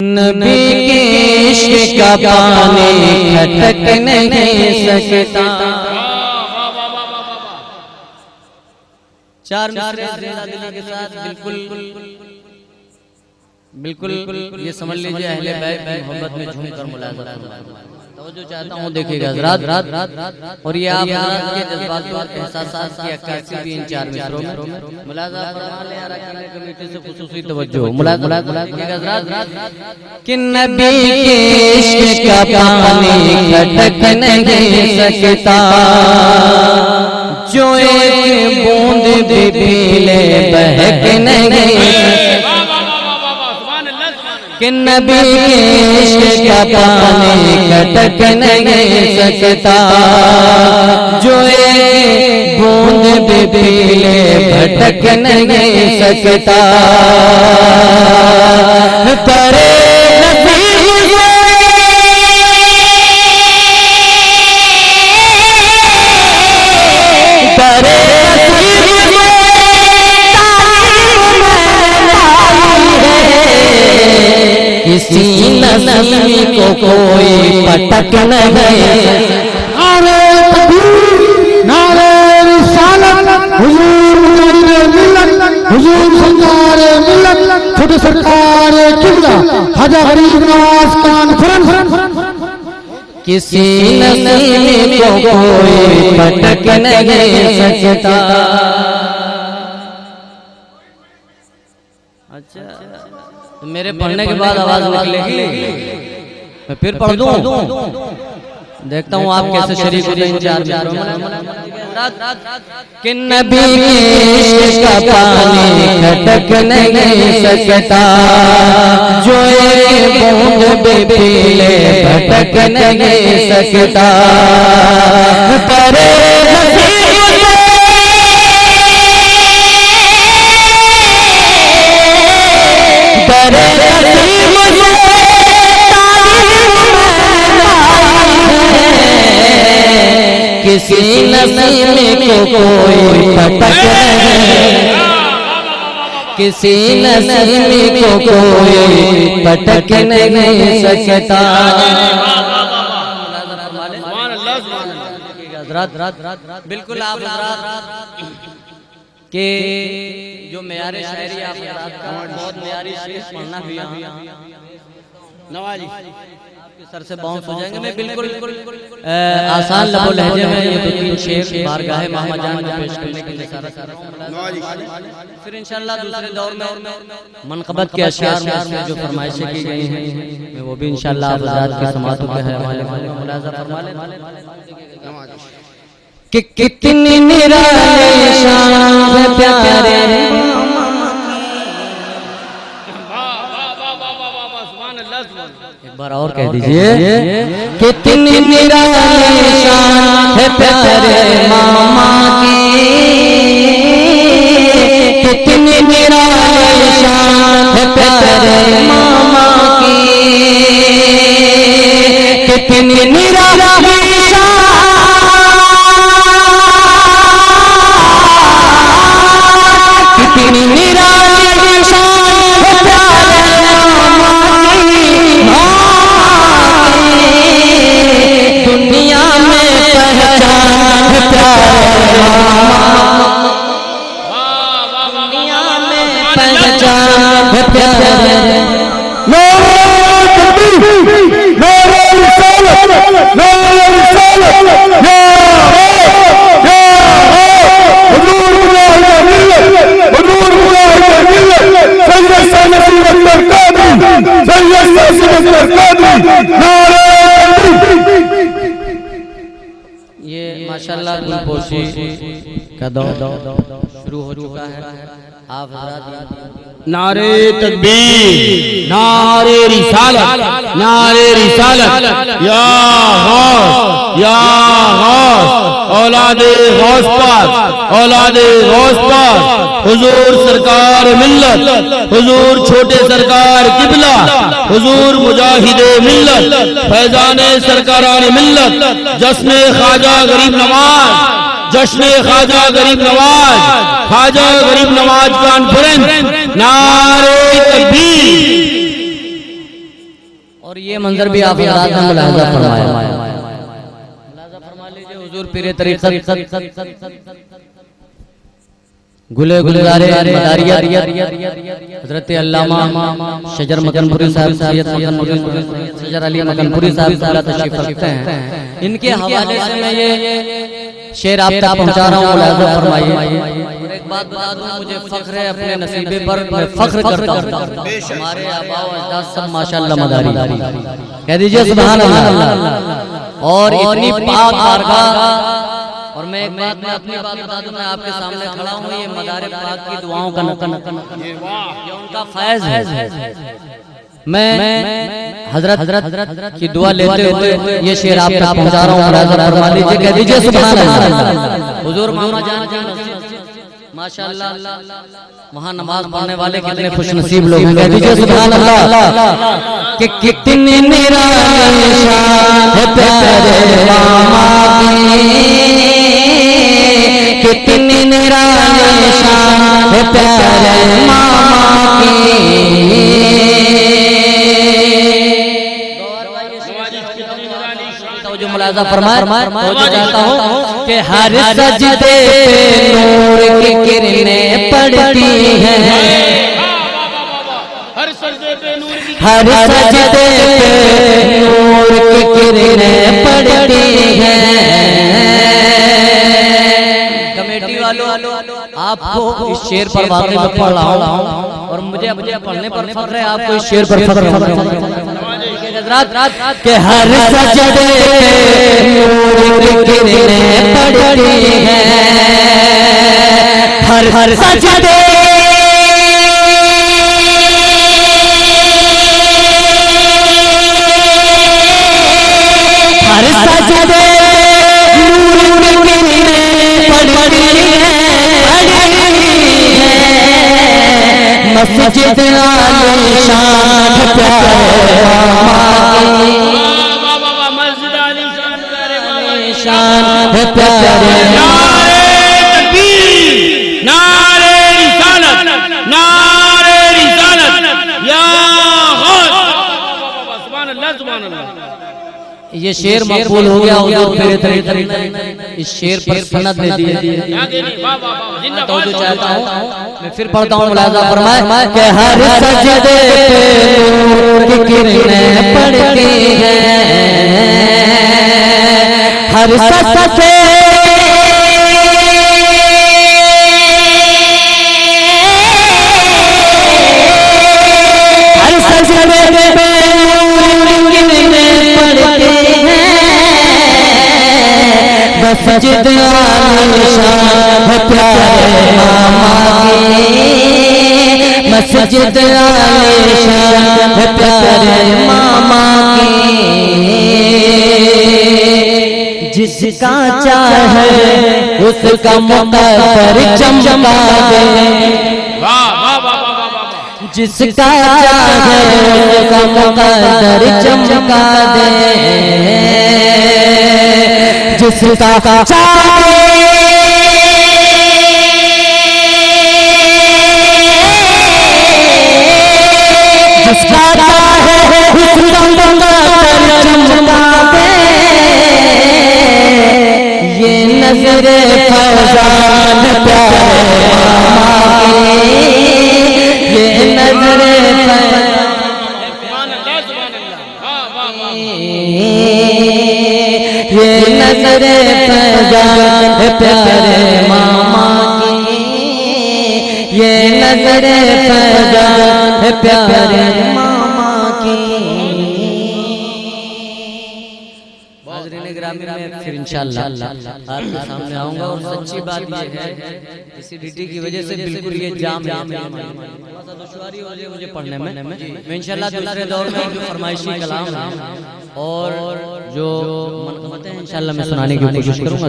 नबी के इश्क का पानी खटक नहीं सकता। चार मिसरे दिली के साथ बिल्कुल ये समझ लीजिए अहले बैत की मोहब्बत में झूमकर मुलाज़ा तवज्जो चाहता हूँ। देखिएगा हज़रात, और ये आप के जज्बात और एहसासात की अक्कासी भी इन चार मिसरों में मुलाज़ा फरमा ले। अरकान कमेटी से खुसूसी तवज्जो मुलाज़ा देखिएगा हज़रात कि नबी के इश्क का पानी खटक नहीं सकता, जो एक बूंद भी पी ले बहक नहीं कि नबी के इश्क का पानी खटक नहीं सकता, जो एक बूंद भी पी ले भटक नहीं सकता। परे किसी नस्ल को कोई पटक नहीं। नारे तकबीर, नारे रिसालत, हुजूर मुजाहिद मिल्लत, हुजूर सरकार मिल्लत, छोटे सरकार किबला खाजा गरीब नवाज कॉन्फ्रेंस। किसी नस्ल को कोई पटक नहीं सकता। अच्छा, तो मेरे पढ़ने के बाद आवाज निकलेगी, मैं फिर पढ़ दूं। देखता हूँ आप कैसे शरीक होते हैं। चार कि नबी के इश्क का पानी खटक नहीं सकता, जो एक बूंद भी पी ले भटक नहीं सकता। परे किसी नस्ल को कोई पटक नहीं, किसी नस्ल को कोई पटक नहीं सकता। बिल्कुल आप के जो मेयारे शायरी आप बहुत मेयारी शेर पढ़ना भी नवाजी आपके सर से बाउंस हो जाएंगे। मैं बिल्कुल आसान लबो लहजे में ये दो तीन शेर बारगाह मोहम्मद जान में पेश करने के लिए इशारा कर रहा हूं। फिर इंशाल्लाह दूसरे दौर में मनक़बत के अशआर में जो फरमाइशें की गई हैं मैं वो भी इंशाल्लाह आप हज़रात की समाअतों के हवाले से मुलाज़ा फरमा लें कि कितनी निराली शान प्यारे। एक बार और कह दीजिए, कितनी निराली शान है प्यारे मामा की, कितनी निराली शान है प्यारे मामा की, कितनी निराली ये माशाल्लाह गुलपोशी का दौर शुरू हो चुका है। आप नारे तकबीर, नारे रिसालत, नारे रिसालत, या गौस, या गौस, औलादे गौस पाक, औलादे गौस पाक, हुजूर सरकार मिल्लत, हुजूर छोटे सरकार किबला, हुजूर मुजाहिदे मिल्लत, फैजाने सरकारान मिल्लत, जश्ने ख्वाजा गरीब नवाज, जश्ने ख्वाजा गरीब नवाज, ख्वाजा गरीब नवाज कॉन्फ्रेंस। नारे तकबीर, और ये मंजर भी आप हज़रात ने मुलाहिज़ा फरमाया। मुलाहिज़ा फरमा लीजिए हुजूर पीरे तरीक़त गुले गुलजारे मदारिया हजरत अल्लामा शजर मकनपुरी साहब सैयद शजर अली मकनपुरी साहब तशरीफ रखते हैं। इनके हवाले से मैं ये शेर आप तक पहुंचा रहा हूँ, मुलाहिज़ा फरमाइए। एक बात बता दूं, मुझे फख्र है अपने नसीबे पर, मैं फख्र करता हूँ। हमारे आबा व अजदाद सब माशाअल्लाह मदारी, कह दीजिए सुभान अल्लाह। और इतनी पाक बारगाह, और मैं एक बात, मैं अपनी बात बता दूं, मैं आपके सामने खड़ा हूँ, ये मदारे पाक की दुआओं का ये उनका फैज़ है। मैं हजरत की दुआ लेते हुए ये शेर आप तक पहुंचा रहा हूँ, मुलाहिज़ा फरमा लीजिए, कह दीजिए सुभान अल्लाह। हुजूर मामा जान माशाअल्लाह, वहाँ नमाज पढ़ने वाले कितने खुशनसीब लोग हैं, कह दीजिए सुभान अल्लाह। कि कितनी निराली शान है प्यारे मामा की, कितनी निराली शान है प्यारे मामा की। जो मुलाहिज़ा फरमाए तो चाहता हूँ कि हर सजदे पे नूर की किरणें पड़ती हैं, हर सजदे पे नूर की किरणें पड़ती हैं। कमेटी वालों, आपको इस शेर पर वाकई में पढ़ रहा हूँ और मुझे पढ़ने पर फख्र है, आपको इस शेर पर फख्र है के हर सजदे नूर की किरणें पड़ती हैं, हर सजदे नूर की किरणें पड़ती हैं। मस्जिद आलीशान प्यारे मामा की, मस्जिद आलीशान प्यारे, नारे तकबीर, नारे रिसालत, नारे रिसालत, या गौस, सुभान अल्लाह, सुभान अल्लाह। ये शेर मकबूल हो गया, हुजूर मेरे तरीक़त इस शेर पर सनद दे दी। तो जो चाहता हूँ मैं फिर पढ़ता हूँ, मुलाहिज़ा फरमाए कि हर सजदे पे नूर की किरणें पड़ती हैं, हर सजदे मस्जिद आलीशान है प्यारे मामा की, मस्जिद आलीशान है प्यारे मामा की। जिसका चाहे उसका मुक़द्दर चमका दे, जिसका चाहे उसका मुक़द्दर चमका दे, जिसका चाहे जिसका चाहे उसका मुक़द्दर चमका दे। ये नज़रे फैज़ान प्यारे मामा की, ये नज़रे ये नज़रे फैज़ान प्यारे मामा की, ये नज़रे फैज़ान प्यारे मामा की। हाज़रीन ग्रामी में फिर इंशाअल्लाह आपके सामने आऊँगा। और सच्ची बात ये है, एसिडिटी की वजह से बिल्कुल ये जाम है, थोड़ा सा दुश्वारी हो रही है मुझे पढ़ने में। मैं इंशाअल्लाह दूसरे दौर में जो फरमाइशी कलाम है और जो मनक़बतें हैं इंशाअल्लाह मैं सुनाने की कोशिश करूँगा।